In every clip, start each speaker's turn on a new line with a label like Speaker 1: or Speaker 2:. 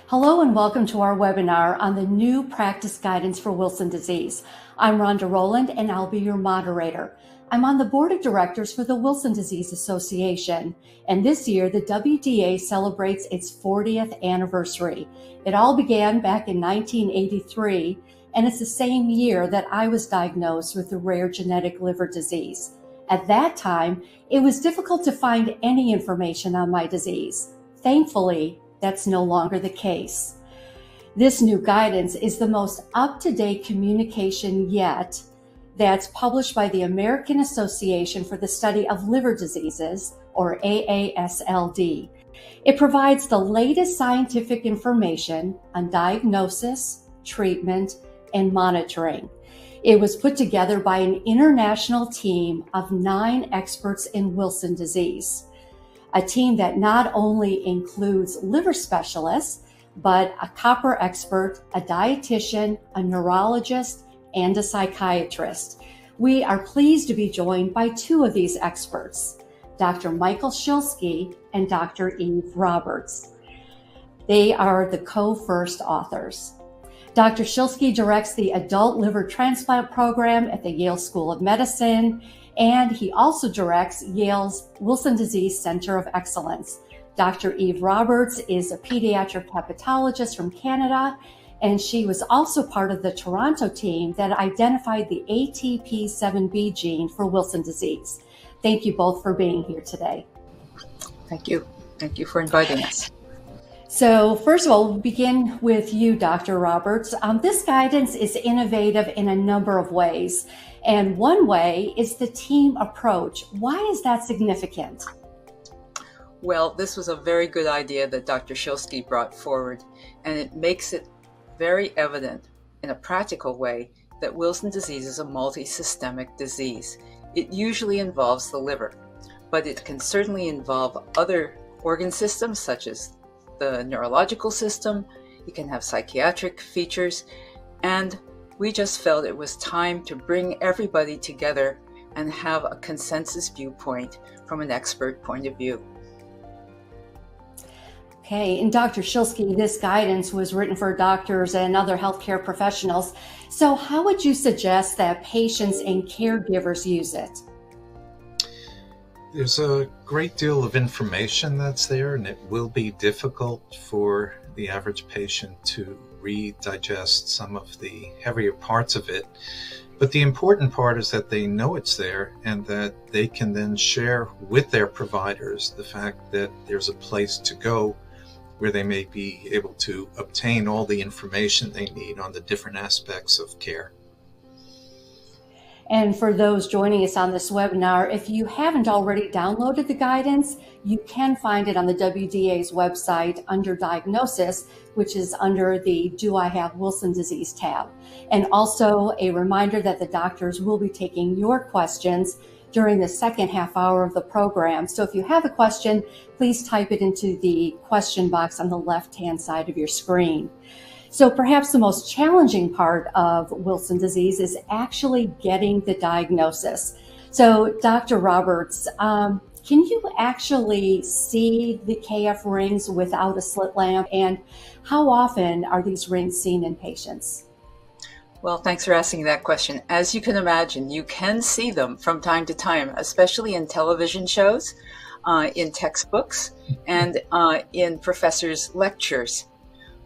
Speaker 1: Hello and welcome to our webinar on the new practice guidance for Wilson disease. I'm Rhonda Rowland and I'll be your moderator. I'm on the board of directors for the Wilson Disease Association, and this year the WDA celebrates its 40th anniversary. It all began back in 1983, and it's the same year that I was diagnosed with the rare genetic liver disease. At that time, it was difficult to find any information on my disease. Thankfully, that's no longer the case. This new guidance is the most up-to-date communication yet that's published by the American Association for the Study of Liver Diseases, or AASLD. It provides the latest scientific information on diagnosis, treatment, and monitoring. It was put together by an international team of 9 experts in Wilson disease. A team that not only includes liver specialists, but a copper expert, a dietitian, a neurologist, and a psychiatrist. We are pleased to be joined by 2 of these experts, Dr. Michael Schilsky and Dr. Eve Roberts. They are the co-first authors. Dr. Schilsky directs the Adult Liver Transplant Program at the Yale School of Medicine, and he also directs Yale's Wilson Disease Center of Excellence. Dr. Eve Roberts is a pediatric hepatologist from Canada, and she was also part of the Toronto team that identified the ATP7B gene for Wilson disease. Thank you both for being here today.
Speaker 2: Thank you. Thank you for inviting us.
Speaker 1: So first of all, we'll begin with you, Dr. Roberts. This guidance is innovative in a number of ways. And one way is the team approach. Why is that significant?
Speaker 2: Well, this was a very good idea that Dr. Schilsky brought forward, and it makes it very evident in a practical way that Wilson disease is a multi-systemic disease. It usually involves the liver, but it can certainly involve other organ systems such as the neurological system. You can have psychiatric features, and we just felt it was time to bring everybody together and have a consensus viewpoint from an expert point of view.
Speaker 1: Okay, and Dr. Schilsky, this guidance was written for doctors and other healthcare professionals. So how would you suggest that patients and caregivers use it?
Speaker 3: There's a great deal of information that's there, and it will be difficult for the average patient to read, digest some of the heavier parts of it. But the important part is that they know it's there and that they can then share with their providers the fact that there's a place to go where they may be able to obtain all the information they need on the different aspects of care.
Speaker 1: And for those joining us on this webinar, if you haven't already downloaded the guidance, you can find it on the WDA's website under Diagnosis, which is under the Do I Have Wilson Disease tab. And also a reminder that the doctors will be taking your questions during the second half hour of the program. So if you have a question, please type it into the question box on the left-hand side of your screen. So perhaps the most challenging part of Wilson disease is actually getting the diagnosis. So Dr. Roberts, can you actually see the KF rings without a slit lamp? And how often are these rings seen in patients?
Speaker 2: Well, thanks for asking that question. As you can imagine, you can see them from time to time, especially in television shows, in textbooks, and in professors' lectures.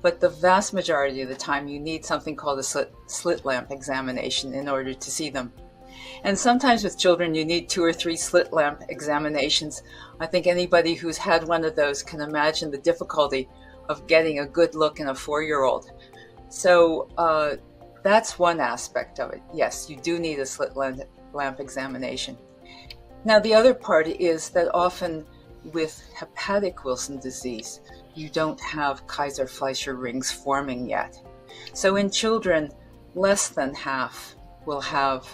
Speaker 2: But the vast majority of the time, you need something called a slit lamp examination in order to see them. And sometimes with children, you need 2 or 3 slit lamp examinations. I think anybody who's had one of those can imagine the difficulty of getting a good look in a 4-year-old. So that's one aspect of it. Yes, you do need a slit lamp examination. Now, the other part is that often with hepatic Wilson disease, you don't have Kaiser-Fleischer rings forming yet. So in children, less than half will have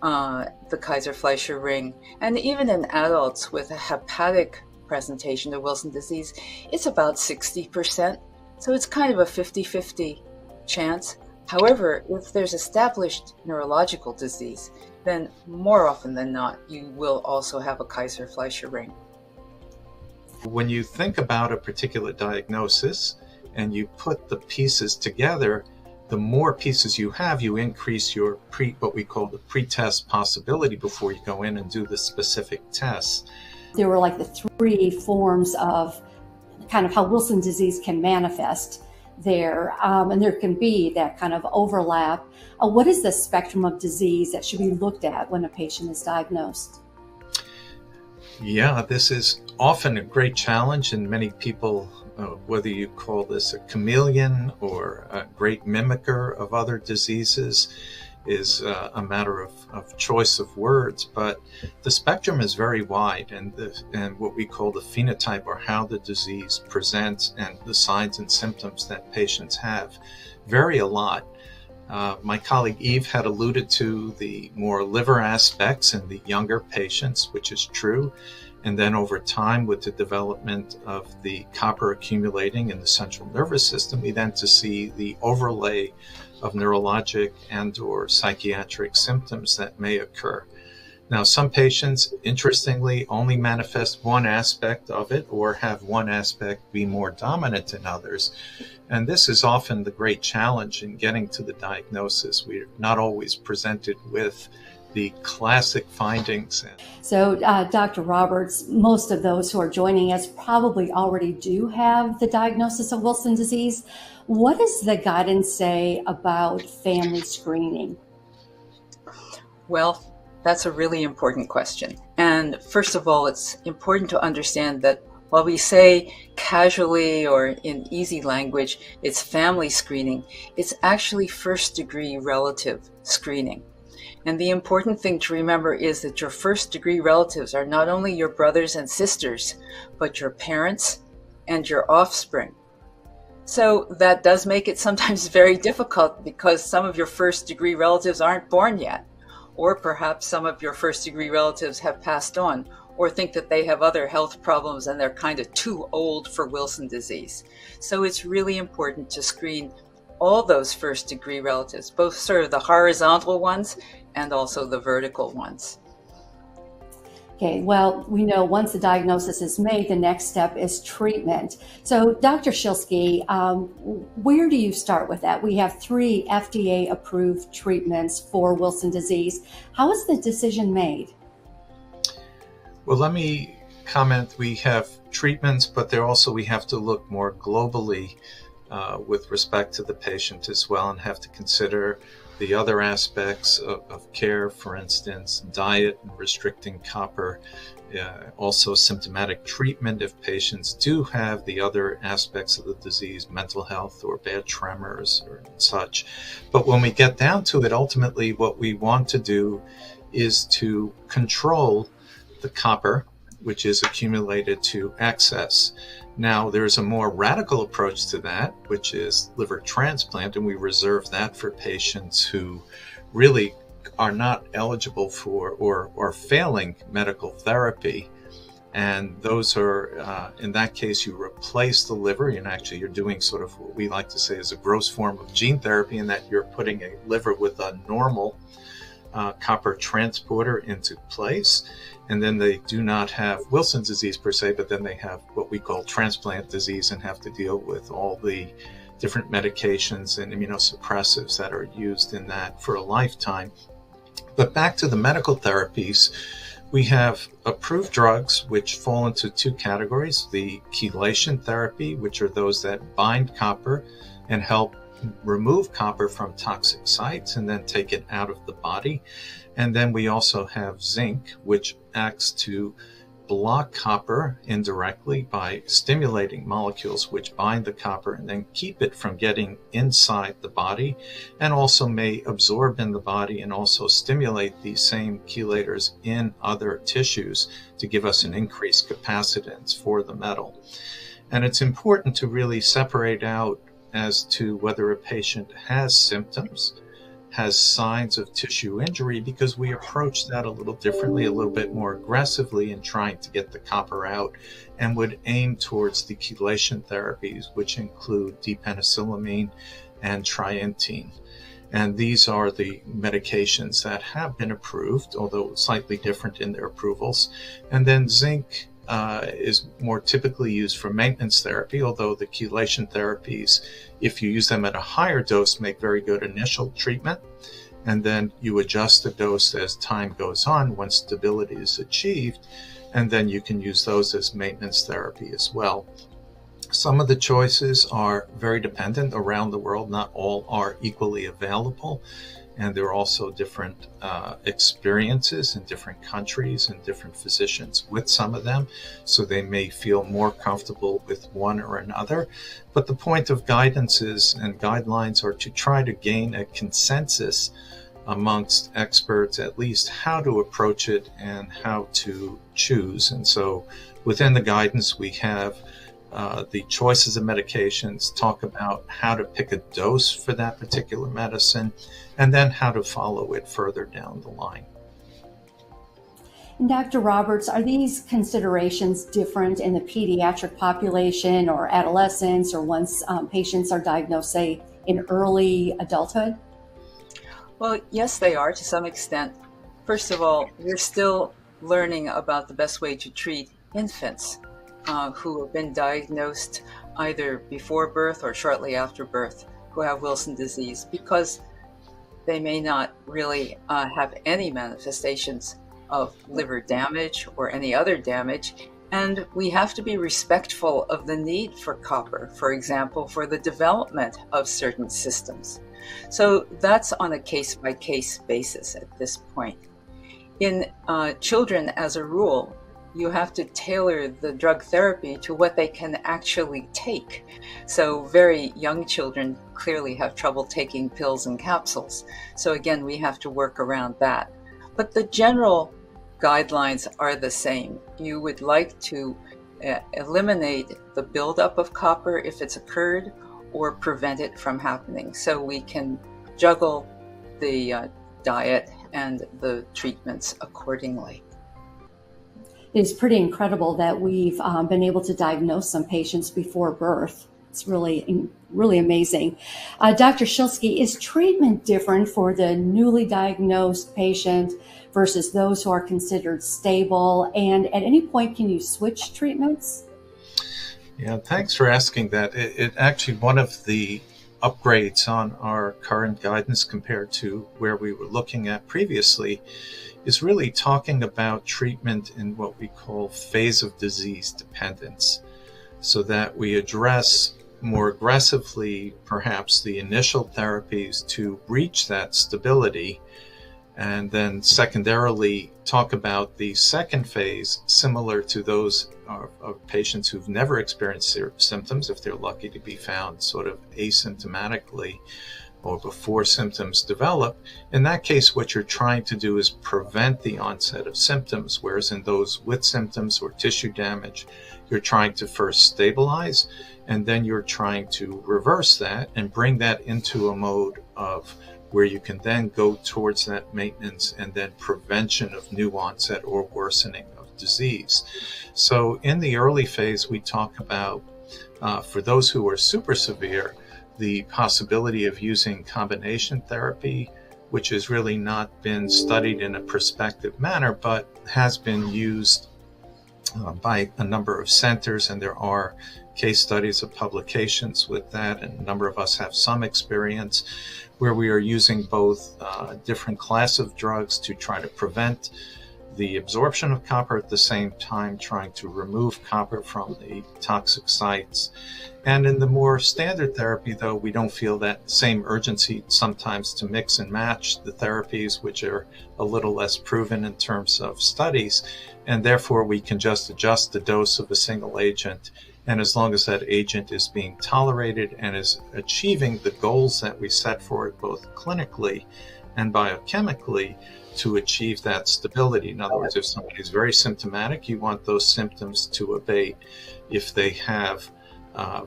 Speaker 2: the Kaiser-Fleischer ring. And even in adults with a hepatic presentation of Wilson disease, it's about 60%. So it's kind of a 50-50 chance. However, if there's established neurological disease, then more often than not, you will also have a Kaiser-Fleischer ring.
Speaker 3: When you think about a particular diagnosis, and you put the pieces together, the more pieces you have, you increase your what we call the pre-test possibility before you go in and do the specific tests.
Speaker 1: There were like the three forms of kind of how Wilson's disease can manifest there, and there can be that kind of overlap. What is the spectrum of disease that should be looked at when a patient is diagnosed?
Speaker 3: Yeah, this is often a great challenge, and many people, whether you call this a chameleon or a great mimicker of other diseases, is a matter of choice of words. But the spectrum is very wide, and what we call the phenotype, or how the disease presents and the signs and symptoms that patients have, vary a lot. My colleague Eve had alluded to the more liver aspects in the younger patients, which is true. And then over time, with the development of the copper accumulating in the central nervous system, we then to see the overlay of neurologic and or psychiatric symptoms that may occur. Now, some patients, interestingly, only manifest one aspect of it or have one aspect be more dominant than others. And this is often the great challenge in getting to the diagnosis. We're not always presented with the classic findings.
Speaker 1: So, Dr. Roberts, most of those who are joining us probably already do have the diagnosis of Wilson's disease. What does the guidance say about family screening?
Speaker 2: Well, that's a really important question. And first of all, it's important to understand that while we say casually or in easy language, it's family screening, it's actually first-degree relative screening. And the important thing to remember is that your first-degree relatives are not only your brothers and sisters, but your parents and your offspring. So that does make it sometimes very difficult, because some of your first-degree relatives aren't born yet, or perhaps some of your first-degree relatives have passed on, or think that they have other health problems and they're kind of too old for Wilson's disease. So it's really important to screen all those first-degree relatives, both sort of the horizontal ones and also the vertical ones.
Speaker 1: Okay, well, we know once the diagnosis is made, the next step is treatment. So, Dr. Schilsky, where do you start with that? We have 3 FDA-approved treatments for Wilson's disease. How is the decision made?
Speaker 3: Well, let me comment. We have treatments, but we have to look more globally with respect to the patient as well, and have to consider the other aspects of care, for instance, diet and restricting copper, also symptomatic treatment if patients do have the other aspects of the disease, mental health or bad tremors or such. But when we get down to it, ultimately what we want to do is to control the copper, which is accumulated to excess. Now, there's a more radical approach to that, which is liver transplant, and we reserve that for patients who really are not eligible for or failing medical therapy. And those are, in that case, you replace the liver, and actually you're doing sort of what we like to say is a gross form of gene therapy, in that you're putting a liver with a normal copper transporter into place. And then they do not have Wilson's disease per se, but then they have what we call transplant disease and have to deal with all the different medications and immunosuppressives that are used in that for a lifetime. But back to the medical therapies, we have approved drugs which fall into 2 categories: the chelation therapy, which are those that bind copper and help remove copper from toxic sites and then take it out of the body. And then we also have zinc, which acts to block copper indirectly by stimulating molecules which bind the copper and then keep it from getting inside the body, and also may absorb in the body and also stimulate these same chelators in other tissues to give us an increased capacitance for the metal. And it's important to really separate out as to whether a patient has symptoms, has signs of tissue injury, because we approach that a little differently, a little bit more aggressively in trying to get the copper out, and would aim towards the chelation therapies, which include depenicillamine and trientine. And these are the medications that have been approved, although slightly different in their approvals. And then zinc is more typically used for maintenance therapy, although the chelation therapies, if you use them at a higher dose, make very good initial treatment. And then you adjust the dose as time goes on once stability is achieved, and then you can use those as maintenance therapy as well. Some of the choices are very dependent around the world. Not all are equally available, and there are also different experiences in different countries and different physicians with some of them, so they may feel more comfortable with one or another. But the point of guidances and guidelines are to try to gain a consensus amongst experts, at least how to approach it and how to choose. And so within the guidance, we have the choices of medications, talk about how to pick a dose for that particular medicine, and then how to follow it further down the line.
Speaker 1: And Dr. Roberts, are these considerations different in the pediatric population or adolescents, or once patients are diagnosed, say, in early adulthood?
Speaker 2: Well, yes, they are to some extent. First of all, we're still learning about the best way to treat infants who have been diagnosed either before birth or shortly after birth who have Wilson disease, because they may not really have any manifestations of liver damage or any other damage. And we have to be respectful of the need for copper, for example, for the development of certain systems. So that's on a case-by-case basis at this point. In children, as a rule, you have to tailor the drug therapy to what they can actually take. So very young children clearly have trouble taking pills and capsules. So again, we have to work around that. But the general guidelines are the same. You would like to eliminate the buildup of copper if it's occurred, or prevent it from happening. So we can juggle the diet and the treatments accordingly.
Speaker 1: It is pretty incredible that we've been able to diagnose some patients before birth. It's really, really amazing. Dr. Schilsky, is treatment different for the newly diagnosed patient versus those who are considered stable? And at any point, can you switch treatments?
Speaker 3: Yeah, thanks for asking that. It actually, one of the upgrades on our current guidance compared to where we were looking at previously is really talking about treatment in what we call phase of disease dependence, so that we address more aggressively perhaps the initial therapies to reach that stability, and then secondarily talk about the second phase, similar to those of patients who've never experienced symptoms, if they're lucky to be found sort of asymptomatically or before symptoms develop. In that case, what you're trying to do is prevent the onset of symptoms, whereas in those with symptoms or tissue damage, you're trying to first stabilize, and then you're trying to reverse that and bring that into a mode of where you can then go towards that maintenance and then prevention of new onset or worsening of disease. So in the early phase, we talk about, for those who are super severe, the possibility of using combination therapy, which has really not been studied in a prospective manner, but has been used by a number of centers, and there are case studies of publications with that, and a number of us have some experience where we are using both different class of drugs to try to prevent the absorption of copper, at the same time trying to remove copper from the toxic sites. And in the more standard therapy, though, we don't feel that same urgency sometimes to mix and match the therapies, which are a little less proven in terms of studies, and therefore we can just adjust the dose of a single agent. And as long as that agent is being tolerated and is achieving the goals that we set for it, both clinically and biochemically, to achieve that stability. In other words, if somebody is very symptomatic, you want those symptoms to abate. If they have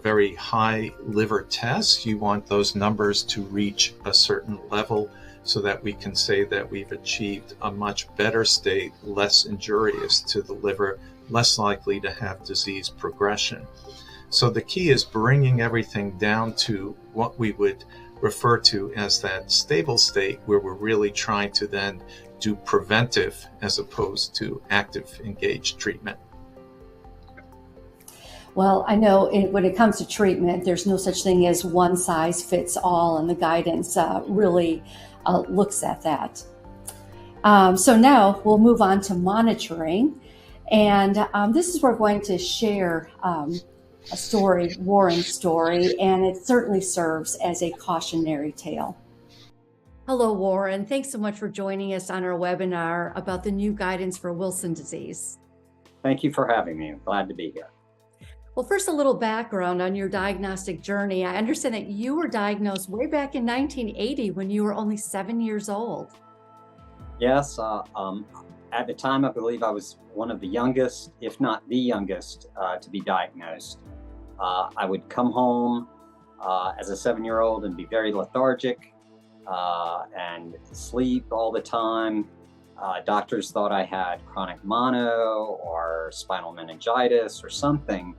Speaker 3: very high liver tests, you want those numbers to reach a certain level so that we can say that we've achieved a much better state, less injurious to the liver, less likely to have disease progression. So the key is bringing everything down to what we would refer to as that stable state, where we're really trying to then do preventive as opposed to active engaged treatment.
Speaker 1: Well, I know when it comes to treatment, there's no such thing as one size fits all, and the guidance really looks at that. So now we'll move on to monitoring. And this is where we're going to share a story, Warren's story, and it certainly serves as a cautionary tale. Hello, Warren. Thanks so much for joining us on our webinar about the new guidance for Wilson disease.
Speaker 4: Thank you for having me. I'm glad to be here.
Speaker 1: Well, first, a little background on your diagnostic journey. I understand that you were diagnosed way back in 1980 when you were only 7 years old.
Speaker 4: Yes, at the time, I believe I was one of the youngest, if not the youngest, to be diagnosed. I would come home as a 7-year-old and be very lethargic and sleep all the time. Doctors thought I had chronic mono or spinal meningitis or something.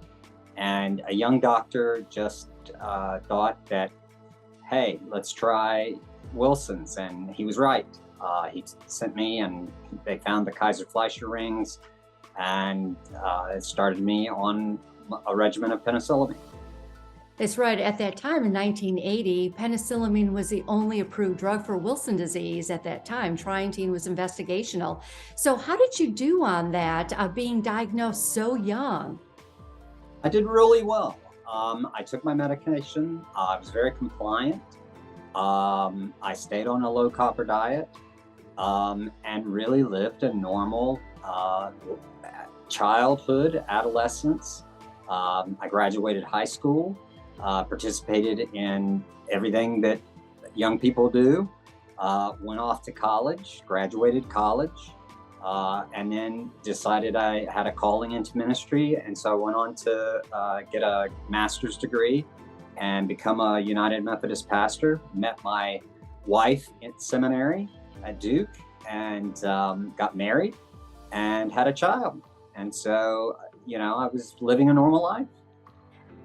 Speaker 4: And a young doctor just thought that, hey, let's try Wilson's. And he was right. He sent me and they found the Kaiser-Fleischer rings and it started me on a regimen of penicillamine.
Speaker 1: That's right. At that time in 1980, penicillamine was the only approved drug for Wilson disease at that time. Trientine was investigational. So how did you do on that, being diagnosed so young?
Speaker 4: I did really well. I took my medication. I was very compliant. I stayed on a low copper diet and really lived a normal childhood, adolescence. I graduated high school, participated in everything that young people do, went off to college, graduated college, and then decided I had a calling into ministry. And so I went on to get a master's degree and become a United Methodist pastor. Met my wife in seminary at Duke and got married and had a child. And so, you know, I was living a normal life.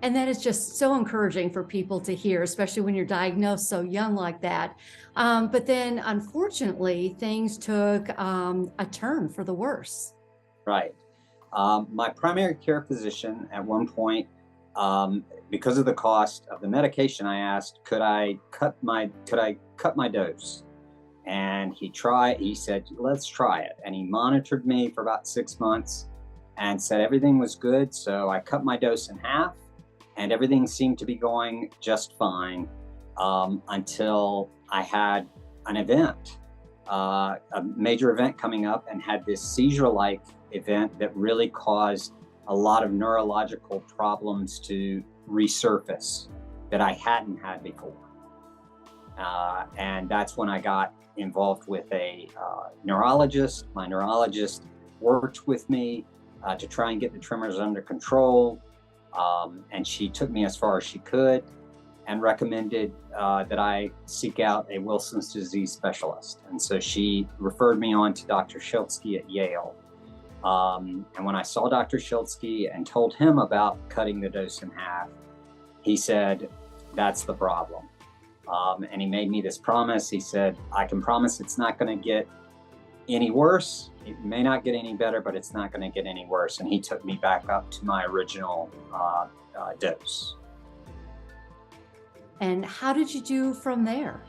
Speaker 1: And that is just so encouraging for people to hear, especially when you're diagnosed so young like that. But then, unfortunately, things took a turn for the worse.
Speaker 4: Right. My primary care physician at one point, because of the cost of the medication, I asked, could I cut my dose? And he said, let's try it. And he monitored me for about 6 months and said everything was good. So I cut my dose in half. And everything seemed to be going just fine until I had an event, a major event coming up, and had this seizure-like event that really caused a lot of neurological problems to resurface that I hadn't had before. And that's when I got involved with a neurologist. My neurologist worked with me to try and get the tremors under control. And she took me as far as she could and recommended that I seek out a Wilson's disease specialist. And so she referred me on to Dr. Schilsky at Yale. And when I saw Dr. Schilsky and told him about cutting the dose in half, he said, that's the problem. And he made me this promise. He said, I can promise it's not going to get any worse. It may not get any better, but it's not going to get any worse. And he took me back up to my original dose.
Speaker 1: And how did you do from there?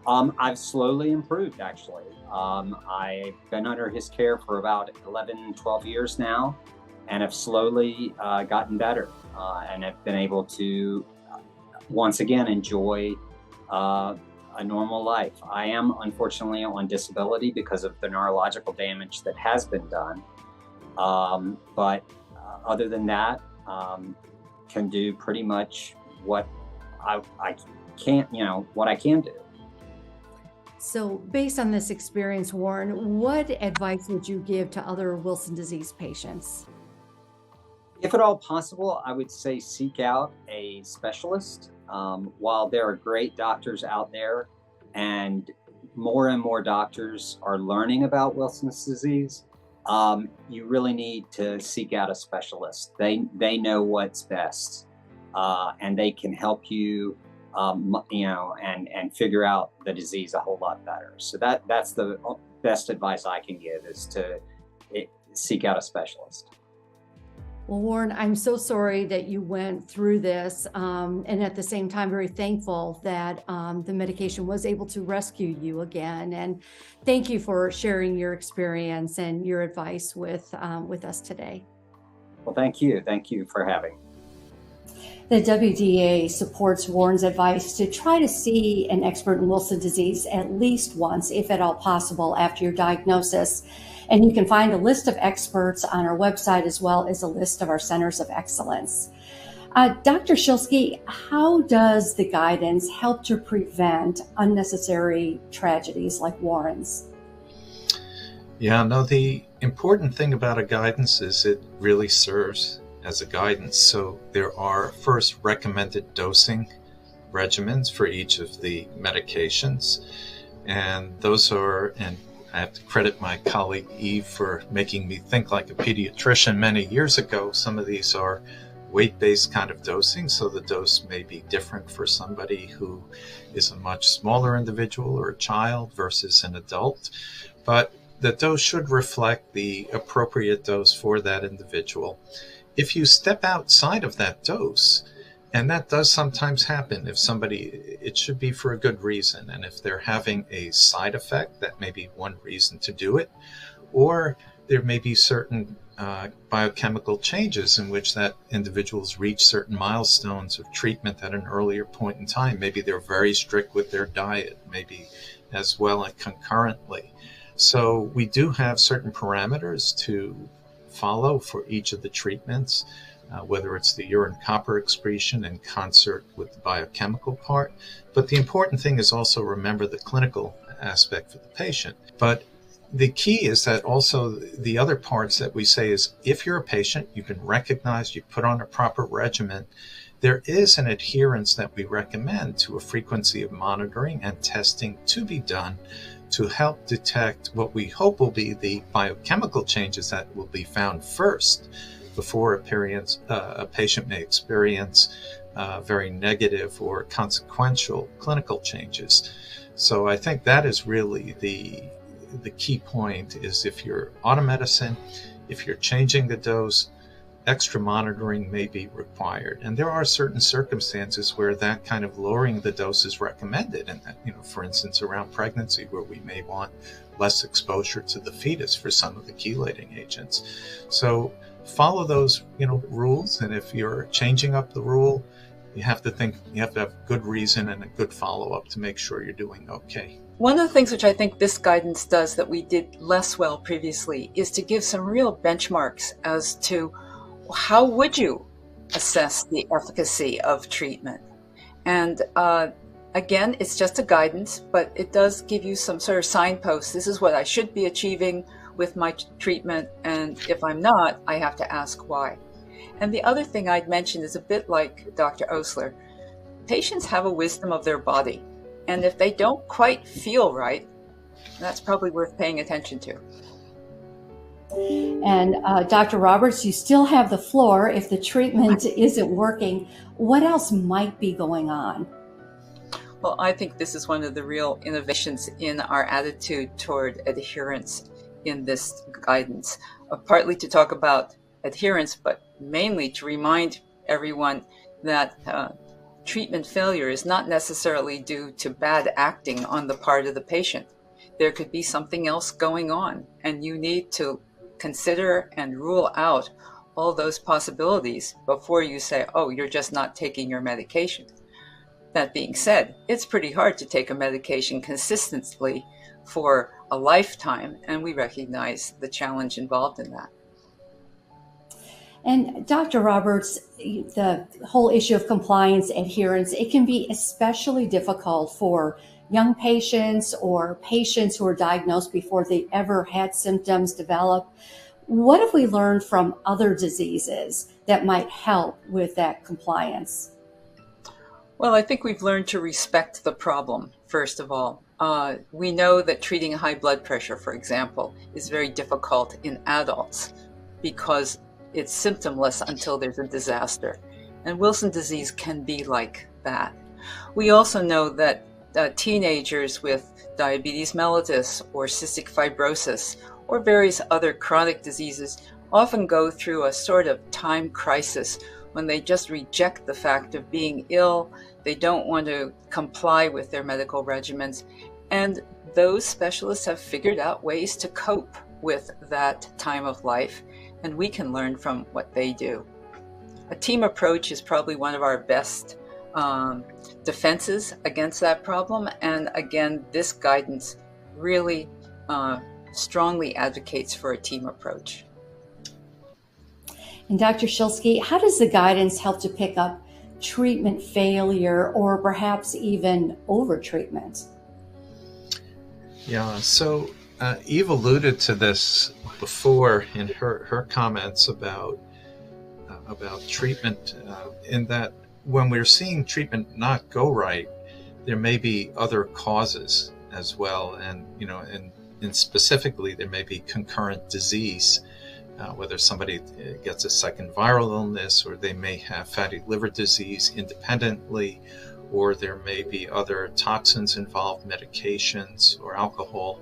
Speaker 4: I've slowly improved, actually. I've been under his care for about 11, 12 years now, and have slowly gotten better and have been able to once again enjoy a normal life. I am unfortunately on disability because of the neurological damage that has been done. But other than that, can do pretty much what I can't, what I can do.
Speaker 1: So based on this experience, Warren, what advice would you give to other Wilson disease patients?
Speaker 4: If at all possible, I would say seek out a specialist. While there are great doctors out there and more doctors are learning about Wilson's disease, you really need to seek out a specialist. They know what's best, and they can help you, and figure out the disease a whole lot better. So that's the best advice I can give, is to seek out a specialist.
Speaker 1: Well, Warren, I'm so sorry that you went through this, and at the same time, very thankful that the medication was able to rescue you again. And thank you for sharing your experience and your advice with us today.
Speaker 4: Well, thank you. Thank you for having me.
Speaker 1: The WDA supports Warren's advice to try to see an expert in Wilson disease at least once, if at all possible, after your diagnosis. And you can find a list of experts on our website, as well as a list of our centers of excellence. Dr. Schilsky, how does the guidance help to prevent unnecessary tragedies like Warren's?
Speaker 3: Yeah, no, the important thing about a guidance is it really serves as a guidance. So there are first recommended dosing regimens for each of the medications. And those are, and I have to credit my colleague Eve for making me think like a pediatrician many years ago. Some of these are weight-based kind of dosing, so the dose may be different for somebody who is a much smaller individual or a child versus an adult. But the dose should reflect the appropriate dose for that individual. If you step outside of that dose, and that does sometimes happen, if somebody, it should be for a good reason. And if they're having a side effect, that may be one reason to do it. Or there may be certain biochemical changes in which that individual's reached certain milestones of treatment at an earlier point in time. Maybe they're very strict with their diet, maybe as well and concurrently. So we do have certain parameters to follow for each of the treatments, whether it's the urine copper excretion in concert with the biochemical part. But the important thing is also remember the clinical aspect for the patient. But the key is that also the other parts that we say is if you're a patient, you've been recognized, you put on a proper regimen, there is an adherence that we recommend to a frequency of monitoring and testing to be done to help detect what we hope will be the biochemical changes that will be found first before a patient may experience very negative or consequential clinical changes. So I think that is really the key point is if you're on a medicine, if you're changing the dose, extra monitoring may be required. And there are certain circumstances where that kind of lowering the dose is recommended. And that, for instance, around pregnancy, where we may want less exposure to the fetus for some of the chelating agents. So follow those, rules. And if you're changing up the rule, you have to have good reason and a good follow-up to make sure you're doing okay.
Speaker 2: One of the things which I think this guidance does that we did less well previously is to give some real benchmarks as to how would you assess the efficacy of treatment. And again, it's just a guidance, but it does give you some sort of signposts. This is what I should be achieving with my treatment, and if I'm not, I have to ask why. And the other thing I'd mention is a bit like Dr. Osler. Patients have a wisdom of their body, and if they don't quite feel right, that's probably worth paying attention to.
Speaker 1: And Dr. Roberts, you still have the floor. If the treatment isn't working, what else might be going on?
Speaker 2: Well, I think this is one of the real innovations in our attitude toward adherence in this guidance, partly to talk about adherence, but mainly to remind everyone that treatment failure is not necessarily due to bad acting on the part of the patient. There could be something else going on, and you need to consider and rule out all those possibilities before you say, oh, you're just not taking your medication. That being said, it's pretty hard to take a medication consistently for a lifetime, and we recognize the challenge involved in that.
Speaker 1: And Dr. Roberts, the whole issue of compliance, adherence, it can be especially difficult for young patients or patients who are diagnosed before they ever had symptoms develop. What have we learned from other diseases that might help with that compliance?
Speaker 2: Well, I think we've learned to respect the problem, first of all. We know that treating high blood pressure, for example, is very difficult in adults because it's symptomless until there's a disaster. And Wilson disease can be like that. We also know that teenagers with diabetes mellitus or cystic fibrosis or various other chronic diseases often go through a sort of time crisis when they just reject the fact of being ill. They don't want to comply with their medical regimens. And those specialists have figured out ways to cope with that time of life, and we can learn from what they do. A team approach is probably one of our best defenses against that problem. And again, this guidance really strongly advocates for a team approach.
Speaker 1: And Dr. Schilsky, how does the guidance help to pick up treatment failure or perhaps even over-treatment?
Speaker 3: Yeah, so Eve alluded to this before in her comments about treatment, in that when we're seeing treatment not go right, there may be other causes as well, and and specifically there may be concurrent disease, whether somebody gets a second viral illness, or they may have fatty liver disease independently, or there may be other toxins involved, medications or alcohol,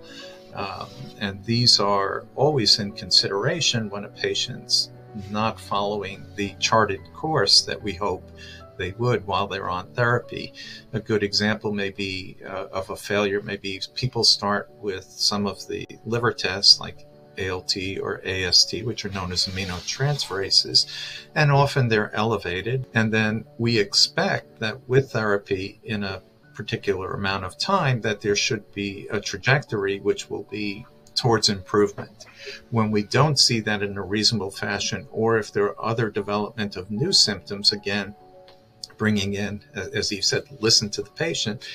Speaker 3: and these are always in consideration when a patient's not following the charted course that we hope they would while they're on therapy. A good example may be of a failure. Maybe people start with some of the liver tests like ALT or AST, which are known as aminotransferases, and often they're elevated. And then we expect that with therapy in a particular amount of time that there should be a trajectory which will be towards improvement. When we don't see that in a reasonable fashion, or if there are other development of new symptoms, again, bringing in, as Eve said, listen to the patient.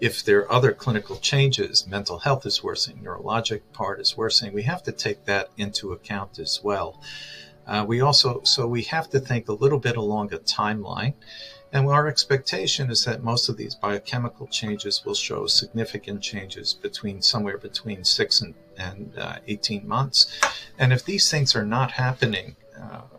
Speaker 3: If there are other clinical changes, mental health is worsening, neurologic part is worsening, we have to take that into account as well. We have to think a little bit along a timeline. And our expectation is that most of these biochemical changes will show significant changes somewhere between 6 and 18 months. And if these things are not happening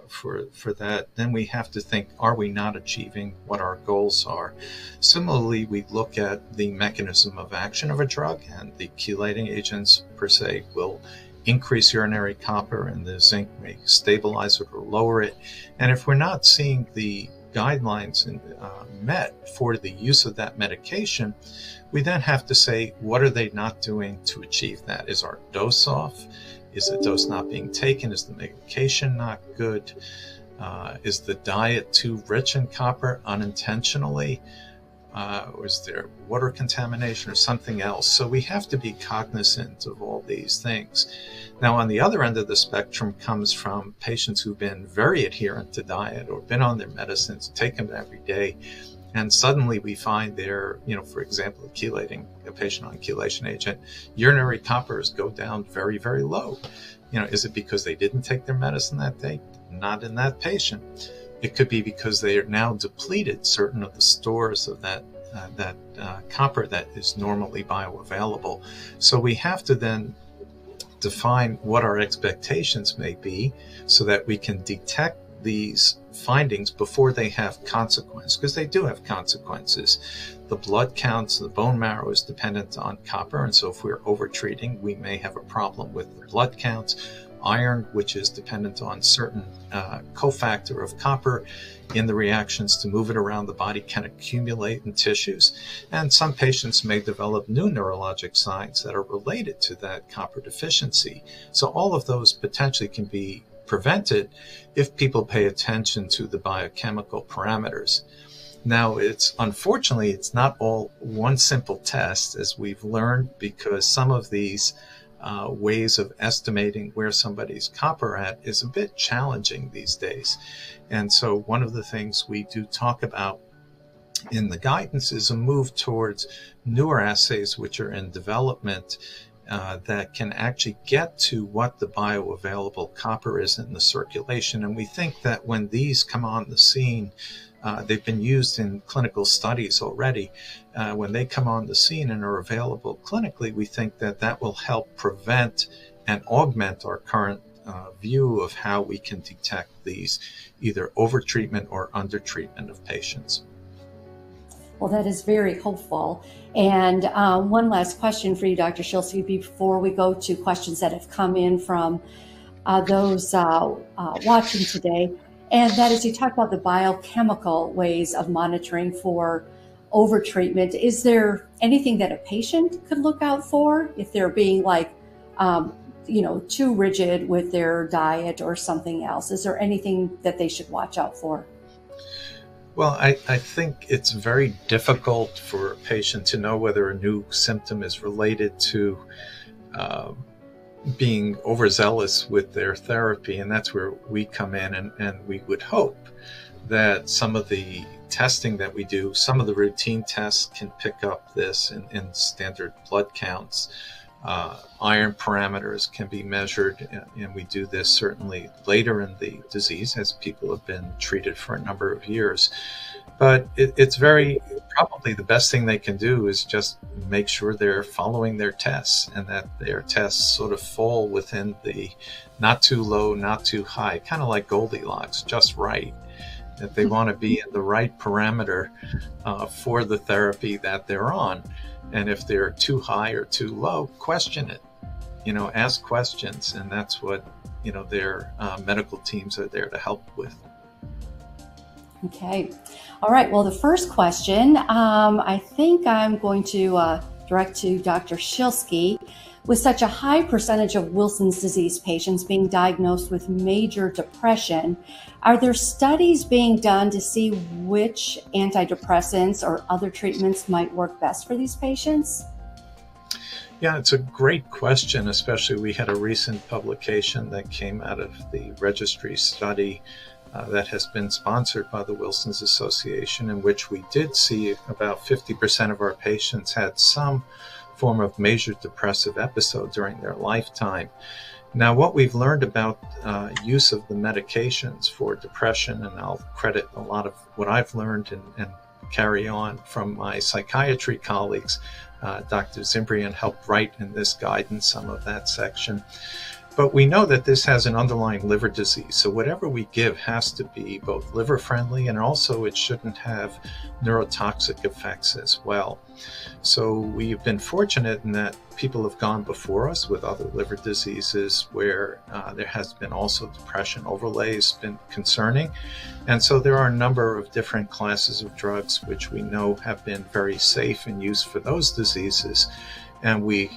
Speaker 3: for that, then we have to think, are we not achieving what our goals are? Similarly, we look at the mechanism of action of a drug, and the chelating agents per se will increase urinary copper, and the zinc may stabilize it or lower it. And if we're not seeing the guidelines met for the use of that medication, we then have to say, what are they not doing to achieve that? Is our dose off? Is the dose not being taken? Is the medication not good? Is the diet too rich in copper unintentionally? Or is there water contamination or something else? So we have to be cognizant of all these things. Now, on the other end of the spectrum comes from patients who've been very adherent to diet or been on their medicines, take them every day, and suddenly we find their, for example, a patient on chelation agent, urinary coppers go down very, very low. Is it because they didn't take their medicine that day? Not in that patient. It could be because they are now depleted certain of the stores of that copper that is normally bioavailable. So we have to then define what our expectations may be so that we can detect these findings before they have consequence, because they do have consequences. The blood counts, the bone marrow is dependent on copper, and so if we're over-treating, we may have a problem with the blood counts. Iron, which is dependent on certain cofactor of copper in the reactions to move it around the body, can accumulate in tissues. And some patients may develop new neurologic signs that are related to that copper deficiency. So all of those potentially can be prevented if people pay attention to the biochemical parameters. Now, unfortunately, it's not all one simple test, as we've learned, because some of these ways of estimating where somebody's copper at is a bit challenging these days. And so one of the things we do talk about in the guidance is a move towards newer assays which are in development that can actually get to what the bioavailable copper is in the circulation. And we think that when these come on the scene, they've been used in clinical studies already. When they come on the scene and are available clinically, we think that that will help prevent and augment our current view of how we can detect these either over-treatment or under-treatment of patients.
Speaker 1: Well, that is very hopeful. And one last question for you, Dr. Schilsky, before we go to questions that have come in from those watching today. And that is, you talk about the biochemical ways of monitoring for overtreatment. Is there anything that a patient could look out for if they're being too rigid with their diet or something else? Is there anything that they should watch out for?
Speaker 3: Well, I think it's very difficult for a patient to know whether a new symptom is related to being overzealous with their therapy, and that's where we come in, and we would hope that some of the testing that we do, some of the routine tests can pick up this in standard blood counts. Iron parameters can be measured, and we do this certainly later in the disease as people have been treated for a number of years. But it's probably the best thing they can do is just make sure they're following their tests, and that their tests sort of fall within the not too low, not too high, kind of like Goldilocks, just right. That they want to be in the right parameter for the therapy that they're on. And if they're too high or too low, question it. Ask questions, and that's what their medical teams are there to help with.
Speaker 1: Okay. All right. Well, the first question, I think I'm going to direct to Dr. Schilsky. With such a high percentage of Wilson's disease patients being diagnosed with major depression, are there studies being done to see which antidepressants or other treatments might work best for these patients?
Speaker 3: Yeah, it's a great question, especially we had a recent publication that came out of the registry study that has been sponsored by the Wilson's Association, in which we did see about 50% of our patients had some form of major depressive episode during their lifetime. Now, what we've learned about use of the medications for depression, and I'll credit a lot of what I've learned and carry on from my psychiatry colleagues. Dr. Zimbrian helped write in this guidance some of that section. But we know that this has an underlying liver disease. So whatever we give has to be both liver friendly, and also it shouldn't have neurotoxic effects as well. So we've been fortunate in that people have gone before us with other liver diseases where there has been also depression overlays been concerning. And so there are a number of different classes of drugs which we know have been very safe in use for those diseases. And we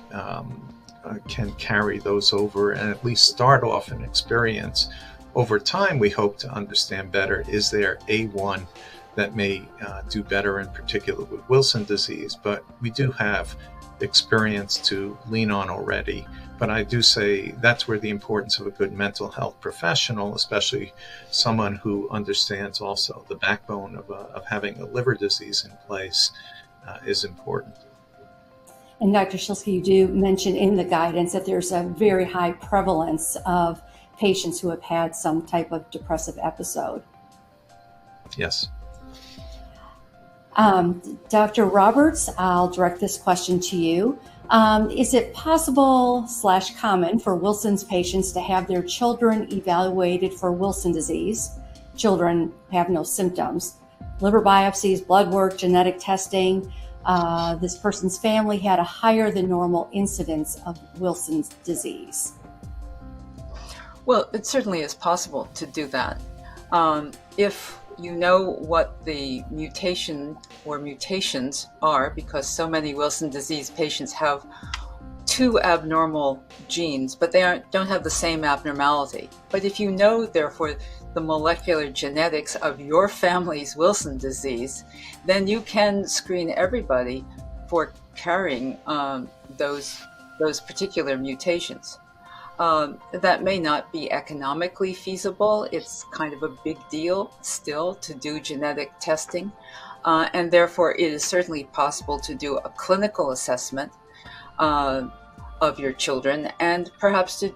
Speaker 3: can carry those over and at least start off an experience. Over time, we hope to understand better, is there A1 that may do better in particular with Wilson disease? But we do have experience to lean on already. But I do say that's where the importance of a good mental health professional, especially someone who understands also the backbone of having a liver disease in place, is important.
Speaker 1: And Dr. Schilsky, you do mention in the guidance that there's a very high prevalence of patients who have had some type of depressive episode.
Speaker 3: Yes.
Speaker 1: Dr. Roberts, I'll direct this question to you. Is it possible / common for Wilson's patients to have their children evaluated for Wilson disease? Children have no symptoms. Liver biopsies, blood work, genetic testing. This person's family had a higher than normal incidence of Wilson's disease.
Speaker 2: Well, it certainly is possible to do that. If you know what the mutation or mutations are, because so many Wilson disease patients have two abnormal genes, but they don't have the same abnormality. But if you know, therefore, the molecular genetics of your family's Wilson disease, then you can screen everybody for carrying those particular mutations. That may not be economically feasible. It's kind of a big deal still to do genetic testing. And therefore, it is certainly possible to do a clinical assessment of your children, and perhaps to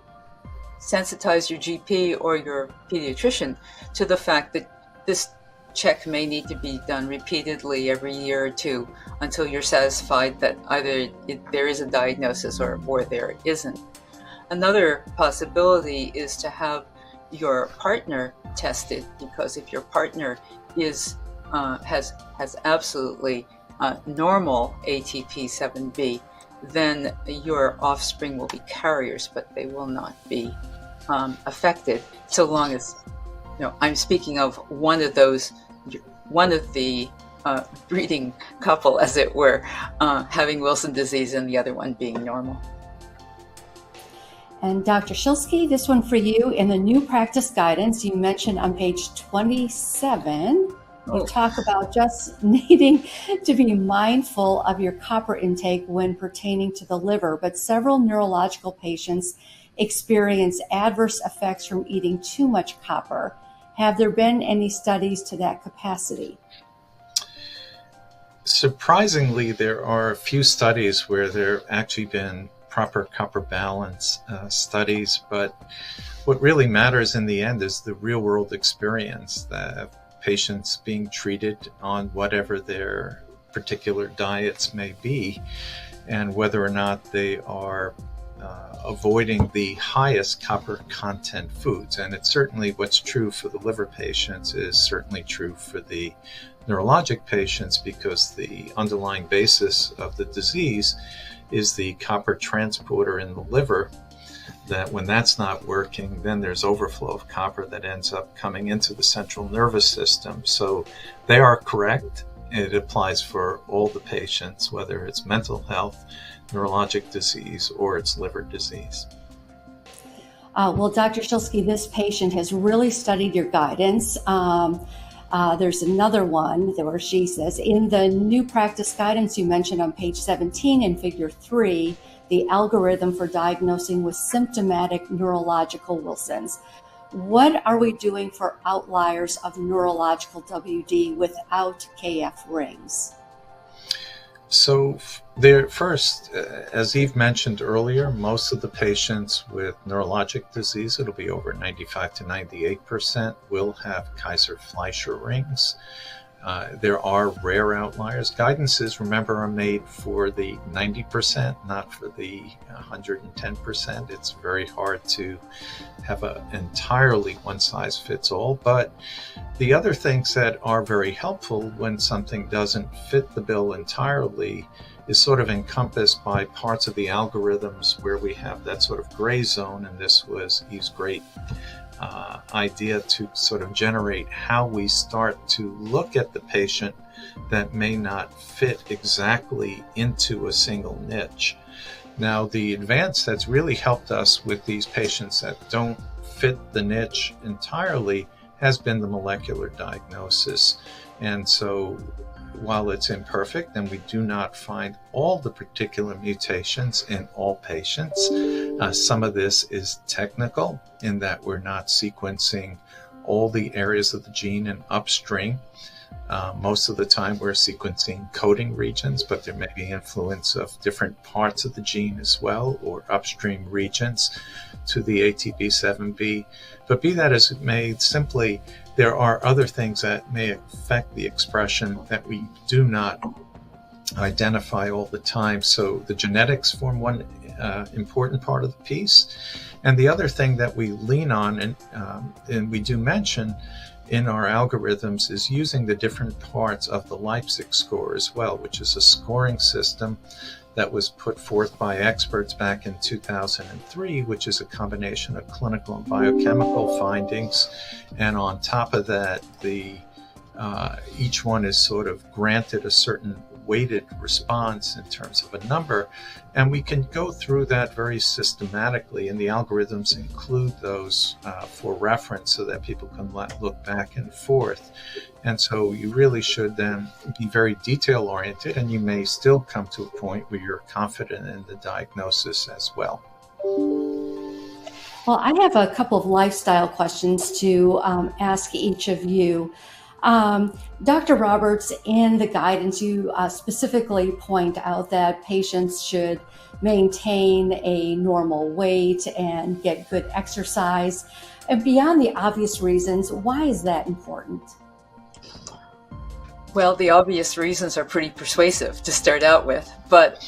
Speaker 2: sensitize your GP or your pediatrician to the fact that this check may need to be done repeatedly every year or two until you're satisfied that either there is a diagnosis or there isn't. Another possibility is to have your partner tested, because if your partner is has absolutely normal ATP7B, then your offspring will be carriers, but they will not be affected, so long as, I'm speaking of one of the breeding couple, as it were, having Wilson disease and the other one being normal.
Speaker 1: And Dr. Schilsky, this one for you. In the new practice guidance, you mentioned on page 27, you talk about just needing to be mindful of your copper intake when pertaining to the liver, but several neurological patients experience adverse effects from eating too much copper. Have there been any studies to that capacity?
Speaker 3: Surprisingly, there are a few studies where there have actually been proper copper balance studies, but what really matters in the end is the real world experience, the patients being treated on whatever their particular diets may be, and whether or not they are avoiding the highest copper content foods. And it's certainly what's true for the liver patients is certainly true for the neurologic patients, because the underlying basis of the disease is the copper transporter in the liver, that when that's not working, then there's overflow of copper that ends up coming into the central nervous system. So they are correct. It applies for all the patients, whether it's mental health, neurologic disease, or it's liver disease.
Speaker 1: Well, Dr. Schilsky, this patient has really studied your guidance. There's another one where she says, in the new practice guidance you mentioned on page 17 in figure 3, the algorithm for diagnosing with symptomatic neurological Wilson's. What are we doing for outliers of neurological WD without KF rings?
Speaker 3: So there, first, as Eve mentioned earlier, most of the patients with neurologic disease, it'll be over 95 to 98%, will have Kaiser-Fleischer rings. There are rare outliers. Guidances, remember, are made for the 90%, not for the 110%. It's very hard to have an entirely one-size-fits-all. But the other things that are very helpful when something doesn't fit the bill entirely is sort of encompassed by parts of the algorithms where we have that sort of gray zone, and this was Eve's great idea to sort of generate how we start to look at the patient that may not fit exactly into a single niche. Now, the advance that's really helped us with these patients that don't fit the niche entirely has been the molecular diagnosis. And so while it's imperfect and we do not find all the particular mutations in all patients, some of this is technical in that we're not sequencing all the areas of the gene in upstream. Most of the time we're sequencing coding regions, but there may be influence of different parts of the gene as well, or upstream regions to the ATP7B. But be that as it may, simply there are other things that may affect the expression that we do not identify all the time. So the genetics form one important part of the piece. And the other thing that we lean on, and we do mention in our algorithms, is using the different parts of the Leipzig score as well, which is a scoring system that was put forth by experts back in 2003, which is a combination of clinical and biochemical findings. And on top of that, each one is sort of granted a certain weighted response in terms of a number. And we can go through that very systematically, and the algorithms include those for reference so that people can look back and forth. And so you really should then be very detail oriented, and you may still come to a point where you're confident in the diagnosis as well.
Speaker 1: Well, I have a couple of lifestyle questions to ask each of you. Dr. Roberts, in the guidance, you specifically point out that patients should maintain a normal weight and get good exercise. And beyond the obvious reasons, why is that important?
Speaker 2: Well, the obvious reasons are pretty persuasive to start out with, but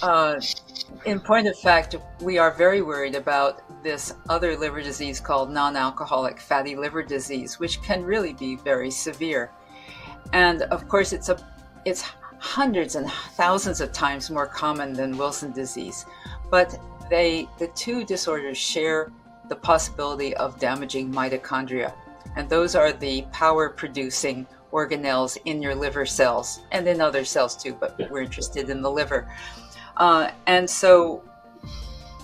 Speaker 2: in point of fact, we are very worried about this other liver disease called non-alcoholic fatty liver disease, which can really be very severe. And of course, it's hundreds and thousands of times more common than Wilson disease. But the two disorders share the possibility of damaging mitochondria. And those are the power-producing organelles in your liver cells and in other cells too, but we're interested in the liver. And so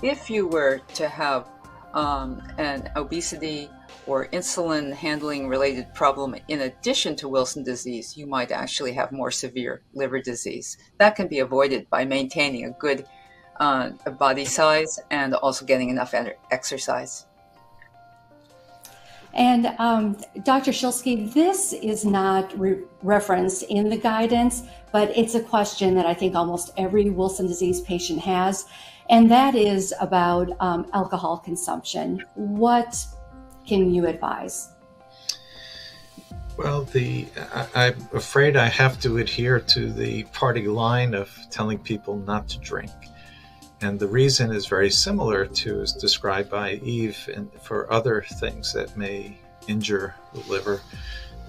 Speaker 2: if you were to have an obesity or insulin handling related problem in addition to Wilson disease, you might actually have more severe liver disease. That can be avoided by maintaining a good body size and also getting enough exercise.
Speaker 1: And Dr. Schilsky, this is not referenced in the guidance, but it's a question that I think almost every Wilson disease patient has, and that is about alcohol consumption. What can you advise?
Speaker 3: Well, I'm afraid I have to adhere to the party line of telling people not to drink. And the reason is very similar to as described by Eve and for other things that may injure the liver,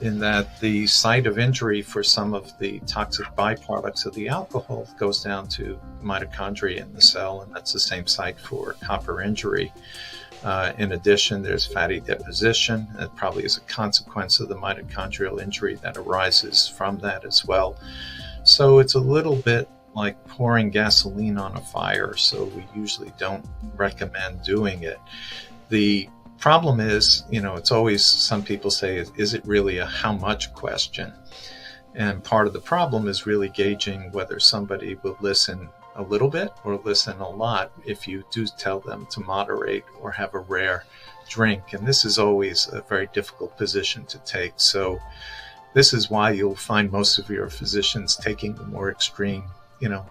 Speaker 3: in that the site of injury for some of the toxic byproducts of the alcohol goes down to mitochondria in the cell, and that's the same site for copper injury. In addition, there's fatty deposition. That probably is a consequence of the mitochondrial injury that arises from that as well. So it's a little bit like pouring gasoline on a fire, so we usually don't recommend doing it. The problem is, it's always, some people say, is it really a how much question? And part of the problem is really gauging whether somebody will listen a little bit or listen a lot if you do tell them to moderate or have a rare drink. And this is always a very difficult position to take. So this is why you'll find most of your physicians taking the more extreme,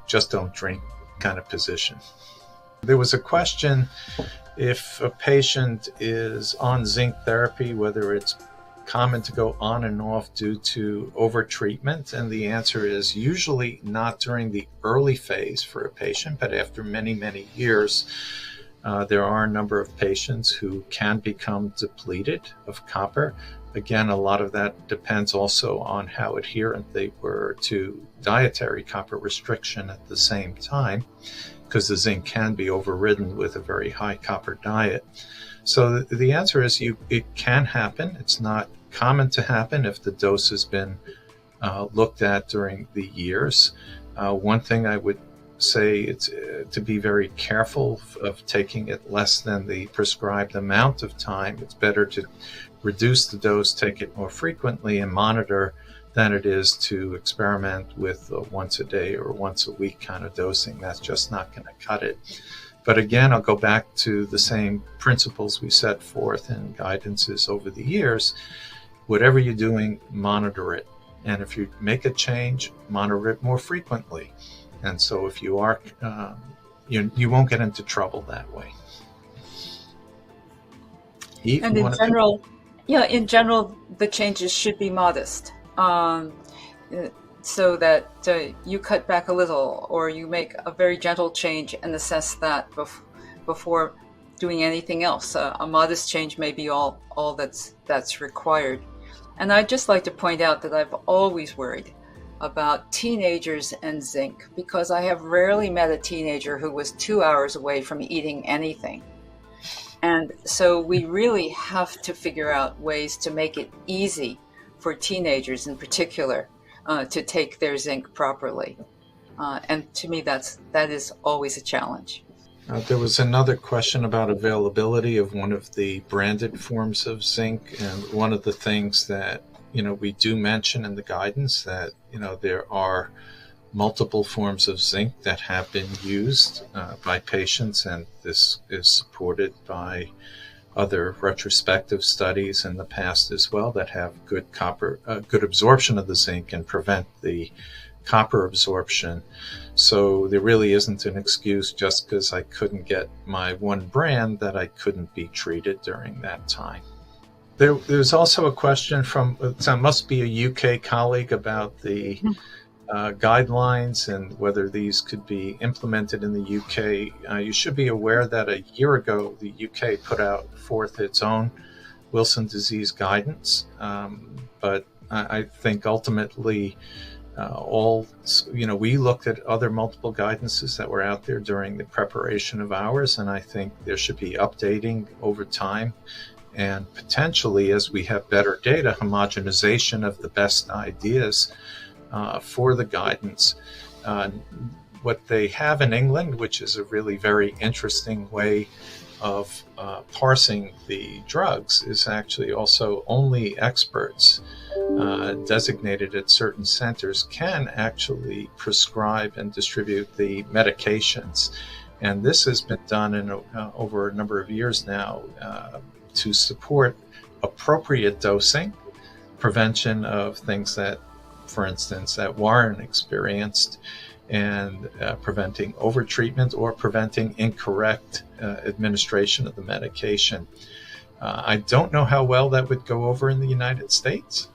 Speaker 3: just don't drink kind of position. There was a question if a patient is on zinc therapy, whether it's common to go on and off due to overtreatment, and the answer is usually not during the early phase for a patient, but after many, many years, there are a number of patients who can become depleted of copper. Again, a lot of that depends also on how adherent they were to dietary copper restriction at the same time, because the zinc can be overridden with a very high copper diet. So the answer is it can happen. It's not common to happen if the dose has been looked at during the years. One thing I would say it's to be very careful of taking it less than the prescribed amount of time. It's better to reduce the dose, take it more frequently, and monitor than it is to experiment with once a day or once a week kind of dosing. That's just not going to cut it. But again, I'll go back to the same principles we set forth in guidances over the years. Whatever you're doing, monitor it. And if you make a change, monitor it more frequently. And so if you are, you won't get into trouble that way. Eve,
Speaker 2: and in general, the changes should be modest. So that you cut back a little, or you make a very gentle change and assess that before doing anything else. A modest change may be all that's required. And I'd just like to point out that I've always worried about teenagers and zinc, because I have rarely met a teenager who was 2 hours away from eating anything. And so we really have to figure out ways to make it easy for teenagers in particular to take their zinc properly. And to me, that is always a challenge.
Speaker 3: There was another question about availability of one of the branded forms of zinc. And one of the things that, we do mention in the guidance that, there are multiple forms of zinc that have been used by patients, and this is supported by other retrospective studies in the past as well that have good absorption of the zinc and prevent the copper absorption. So there really isn't an excuse just because I couldn't get my one brand that I couldn't be treated during that time. There's also a question from, it must be a UK colleague, about the guidelines and whether these could be implemented in the UK. You should be aware that a year ago, the UK put out forth its own Wilson disease guidance. But I think ultimately We looked at other multiple guidances that were out there during the preparation of ours, and I think there should be updating over time, and potentially, as we have better data, homogenization of the best ideas for the guidance. What they have in England, which is a really very interesting way of parsing the drugs, is actually also only experts designated at certain centers can actually prescribe and distribute the medications. And this has been done in over a number of years now to support appropriate dosing, prevention of things that, for instance, that Warren experienced, and preventing overtreatment or preventing incorrect administration of the medication. I don't know how well that would go over in the United States,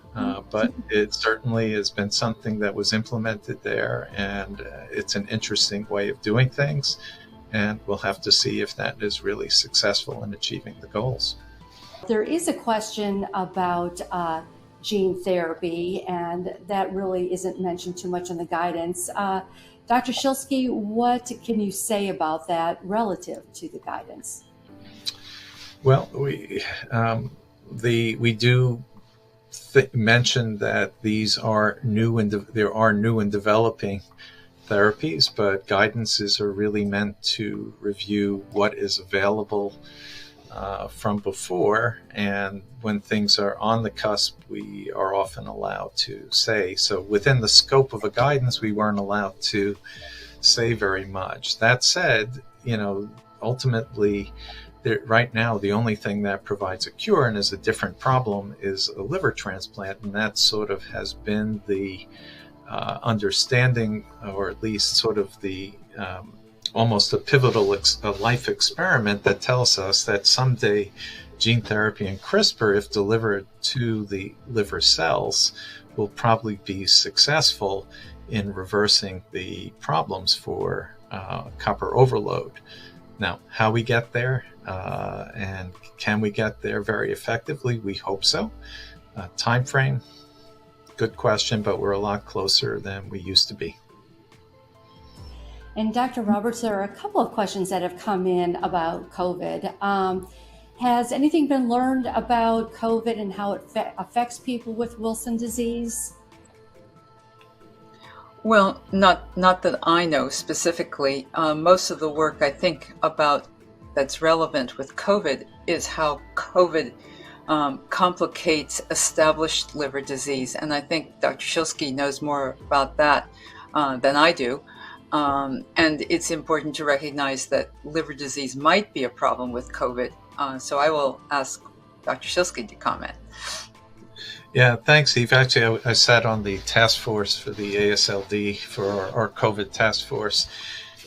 Speaker 3: but it certainly has been something that was implemented there, and it's an interesting way of doing things, and we'll have to see if that is really successful in achieving the goals.
Speaker 1: There is a question about gene therapy, and that really isn't mentioned too much in the guidance. Dr. Schilsky, what can you say about that relative to the guidance?
Speaker 3: Well, we do mention that these are new and there are new and developing therapies, but guidances are really meant to review what is available from before, and when things are on the cusp, we are often allowed to say. So within the scope of a guidance, we weren't allowed to say very much. That said, ultimately, right now, the only thing that provides a cure and is a different problem is a liver transplant, and that sort of has been the understanding, or at least sort of the almost a pivotal life experiment that tells us that someday gene therapy and CRISPR, if delivered to the liver cells, will probably be successful in reversing the problems for copper overload. Now, how we get there, and can we get there very effectively? We hope so. Time frame, good question, but we're a lot closer than we used to be.
Speaker 1: And Dr. Roberts, there are a couple of questions that have come in about COVID. Has anything been learned about COVID and how it affects people with Wilson disease?
Speaker 2: Well, not that I know specifically. Most of the work I think about that's relevant with COVID is how COVID complicates established liver disease. And I think Dr. Schilsky knows more about that than I do. And it's important to recognize that liver disease might be a problem with COVID. So I will ask Dr. Schilsky to comment.
Speaker 3: Yeah, thanks, Eve. Actually, I sat on the task force for the AASLD for our COVID task force,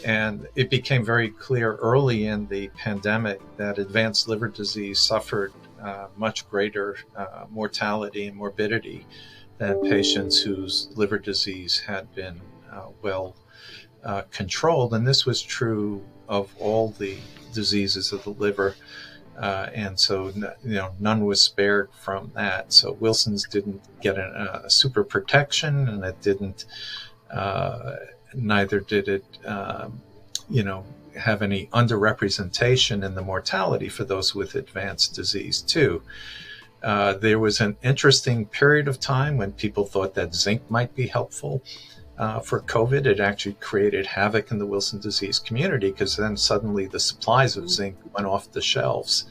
Speaker 3: and it became very clear early in the pandemic that advanced liver disease suffered much greater mortality and morbidity than patients whose liver disease had been well controlled, and this was true of all the diseases of the liver, and so none was spared from that. So Wilson's didn't get a super protection, and it didn't. Neither did it, have any underrepresentation in the mortality for those with advanced disease too. There was an interesting period of time when people thought that zinc might be helpful. For COVID, it actually created havoc in the Wilson disease community, because then suddenly the supplies of zinc went off the shelves,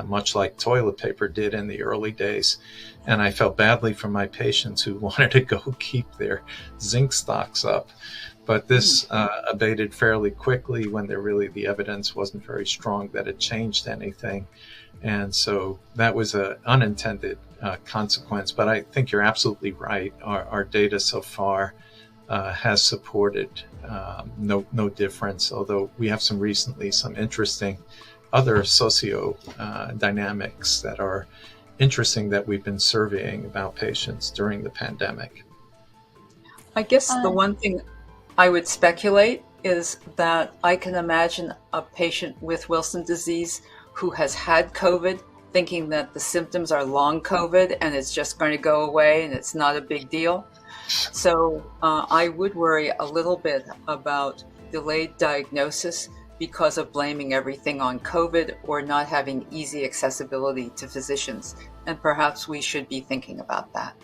Speaker 3: much like toilet paper did in the early days. And I felt badly for my patients who wanted to go keep their zinc stocks up. But this abated fairly quickly when the evidence wasn't very strong that it changed anything. And so that was an unintended consequence. But I think you're absolutely right. Our data so far has supported no difference, although we have some interesting other socio dynamics that are interesting that we've been surveying about patients during the pandemic.
Speaker 2: I guess the one thing I would speculate is that I can imagine a patient with Wilson disease who has had COVID thinking that the symptoms are long COVID and it's just going to go away and it's not a big deal. So I would worry a little bit about delayed diagnosis because of blaming everything on COVID or not having easy accessibility to physicians. And perhaps we should be thinking about that.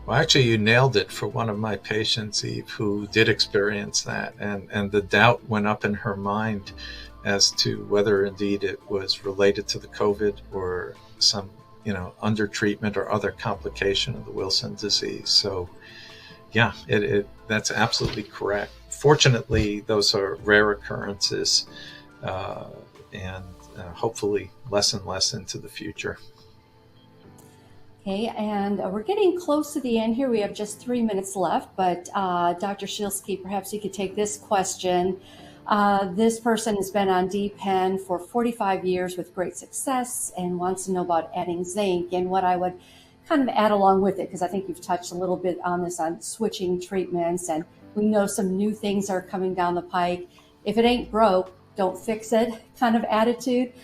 Speaker 3: Well, actually, you nailed it for one of my patients, Eve, who did experience that. And the doubt went up in her mind as to whether indeed it was related to the COVID or some, under treatment or other complication of the Wilson disease. So, yeah, that's absolutely correct. Fortunately, those are rare occurrences, and hopefully less and less into the future.
Speaker 1: Okay, and we're getting close to the end here. We have just 3 minutes left, but Dr. Schilsky, perhaps you could take this question. This person has been on D-Pen for 45 years with great success and wants to know about adding zinc. And what I would kind of add along with it, because I think you've touched a little bit on this, on switching treatments, and we know some new things are coming down the pike. If it ain't broke, don't fix it kind of attitude.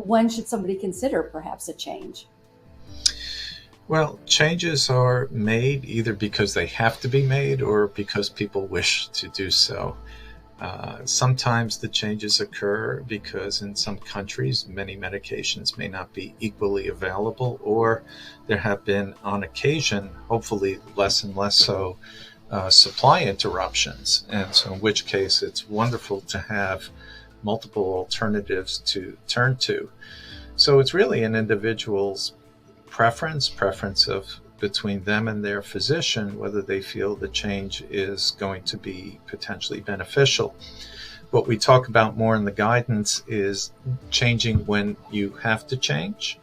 Speaker 1: When should somebody consider perhaps a change?
Speaker 3: Well, changes are made either because they have to be made or because people wish to do so. Sometimes the changes occur because in some countries, many medications may not be equally available, or there have been, on occasion, hopefully less and less so, supply interruptions. And so in which case it's wonderful to have multiple alternatives to turn to. So it's really an individual's preference of between them and their physician, whether they feel the change is going to be potentially beneficial. What we talk about more in the guidance is changing when you have to change,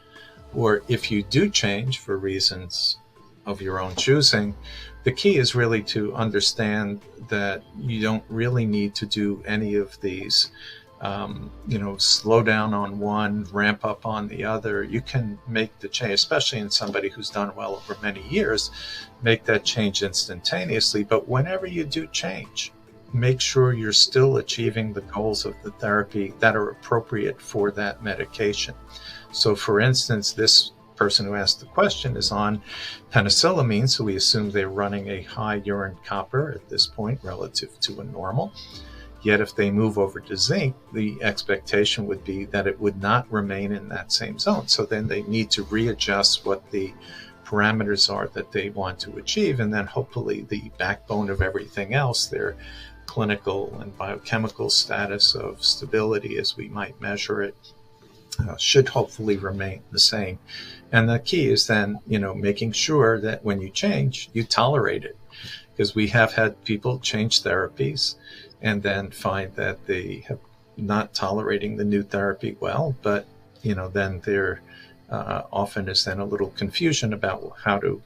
Speaker 3: or if you do change for reasons of your own choosing. The key is really to understand that you don't really need to do any of these slow down on one, ramp up on the other. You can make the change, especially in somebody who's done well over many years, make that change instantaneously. But whenever you do change, make sure you're still achieving the goals of the therapy that are appropriate for that medication. So for instance, this person who asked the question is on penicillamine, so we assume they're running a high urine copper at this point relative to a normal. Yet if they move over to zinc, the expectation would be that it would not remain in that same zone. So then they need to readjust what the parameters are that they want to achieve. And then hopefully the backbone of everything else, their clinical and biochemical status of stability as we might measure it, should hopefully remain the same. And the key is then, making sure that when you change, you tolerate it. Because we have had people change therapies and then find that they have not tolerating the new therapy well, but then there often is then a little confusion about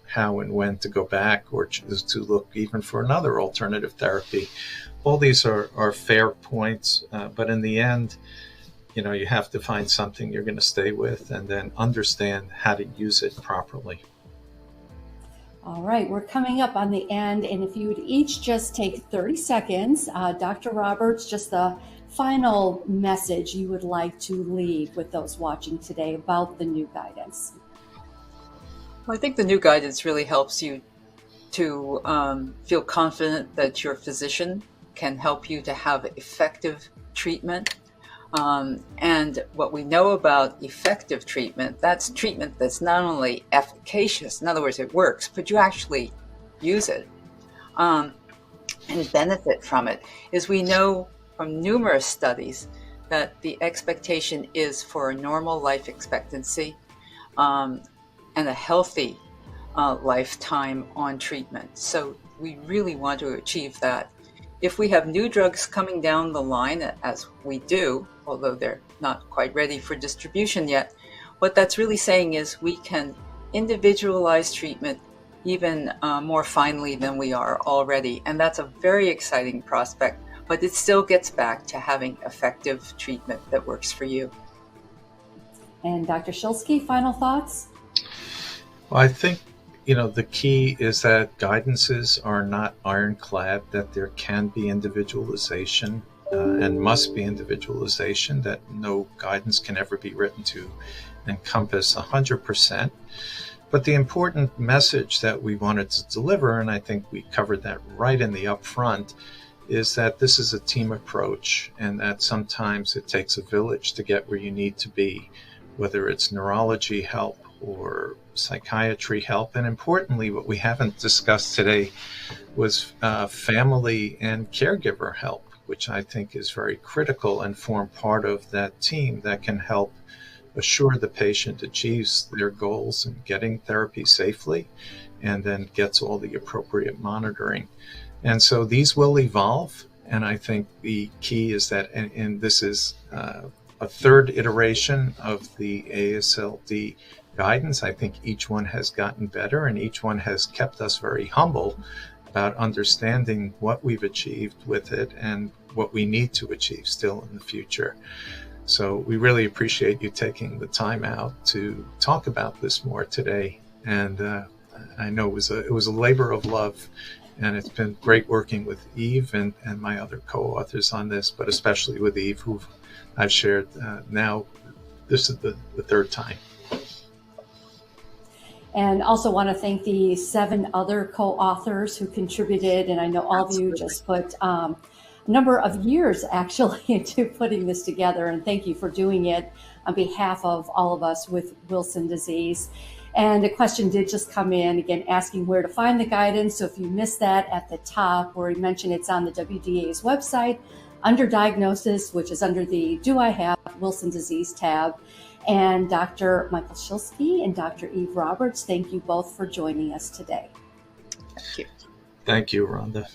Speaker 3: how and when to go back or choose to look even for another alternative therapy. All these are fair points, but in the end, you have to find something you're going to stay with and then understand how to use it properly.
Speaker 1: All right, we're coming up on the end, and if you would each just take 30 seconds, Dr. Roberts, just the final message you would like to leave with those watching today about the new guidance.
Speaker 2: Well, I think the new guidance really helps you to feel confident that your physician can help you to have effective treatment. And what we know about effective treatment, that's treatment that's not only efficacious, in other words, it works, but you actually use it and benefit from it, is we know from numerous studies that the expectation is for a normal life expectancy and a healthy lifetime on treatment. So we really want to achieve that. If we have new drugs coming down the line, as we do, although they're not quite ready for distribution yet, what that's really saying is we can individualize treatment even more finely than we are already. And that's a very exciting prospect, but it still gets back to having effective treatment that works for you.
Speaker 1: And Dr. Schilsky, final thoughts?
Speaker 3: Well, I think the key is that guidances are not ironclad, that there can be individualization and must be individualization, that no guidance can ever be written to encompass 100%. But the important message that we wanted to deliver, and I think we covered that right in the upfront, is that this is a team approach, and that sometimes it takes a village to get where you need to be, whether it's neurology help or psychiatry help. And importantly, what we haven't discussed today was family and caregiver help, which I think is very critical and form part of that team that can help assure the patient achieves their goals in getting therapy safely and then gets all the appropriate monitoring. And so these will evolve. And I think the key is that, and this is a third iteration of the AASLD guidance. I think each one has gotten better, and each one has kept us very humble about understanding what we've achieved with it and what we need to achieve still in the future. So we really appreciate you taking the time out to talk about this more today. And I know it was a labor of love, and it's been great working with Eve and my other co-authors on this, but especially with Eve, who I've shared now. This is the third time.
Speaker 1: And also want to thank the 7 other co-authors who contributed. And I know all of you just put a number of years actually into putting this together. And thank you for doing it on behalf of all of us with Wilson disease. And a question did just come in, again, asking where to find the guidance. So if you missed that at the top, where we mentioned it's on the WDA's website under diagnosis, which is under the Do I Have Wilson Disease tab. And Dr. Michael Schilsky and Dr. Eve Roberts, thank you both for joining us today.
Speaker 2: Thank you.
Speaker 3: Thank you, Rhonda.